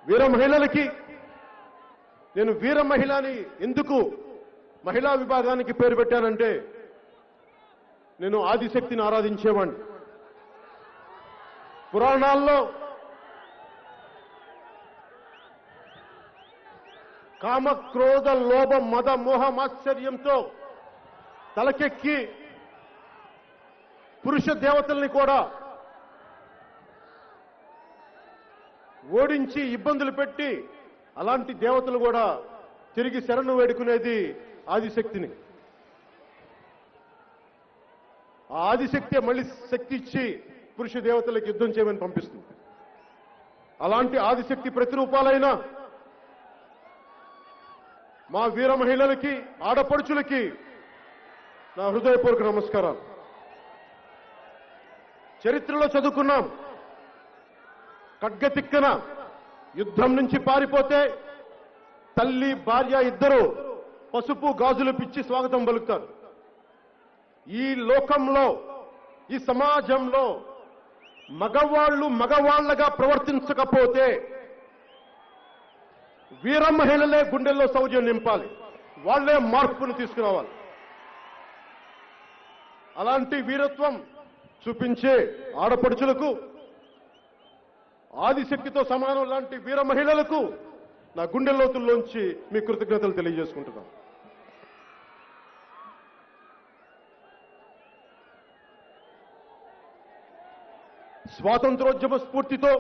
వీర మహిళలకి నేను వీర మహిళని ఎందుకు మహిళా విభాగానికి పేరు పెట్టానంటే నేను ఆదిశక్తిని ఆరాధించేవాడిని. పురాణాల్లో కామ క్రోధ లోభ మద మోహ మాత్సర్యంతో తలకెక్కి పురుష దేవతల్ని కూడా ఓడించి ఇబ్బందులు పెట్టి అలాంటి దేవతలు కూడా తిరిగి శరణు వేడుకునేది ఆదిశక్తిని. ఆ ఆదిశక్తి మళ్ళీ శక్తి ఇచ్చి పురుష దేవతలకు యుద్ధం చేయమని పంపిస్తుంది. అలాంటి ఆదిశక్తి ప్రతిరూపాలైన మా వీర మహిళలకి ఆడపడుచులకి నా హృదయపూర్వక నమస్కారాలు. చరిత్రలో చదువుకున్నాం, ఖడ్గతిక్కన యుద్ధం నుంచి పారిపోతే తల్లి భార్య ఇద్దరు పసుపు గాజులు పిచ్చి స్వాగతం పలుకుతారు. ఈ లోకంలో ఈ సమాజంలో మగవాళ్లు మగవాళ్లగా ప్రవర్తించకపోతే వీర మహిళలే గుండెల్లో శౌర్యం నింపాలి, వాళ్లే మార్పును తీసుకురావాలి. అలాంటి వీరత్వం చూపించే ఆడపడుచులకు ఆదిశక్తితో సమానం లాంటి వీర మహిళలకు నా గుండె లోతుల్లోంచి మీ కృతజ్ఞతలు తెలియజేసుకుంటున్నాను. స్వాతంత్రోద్యమ స్ఫూర్తితో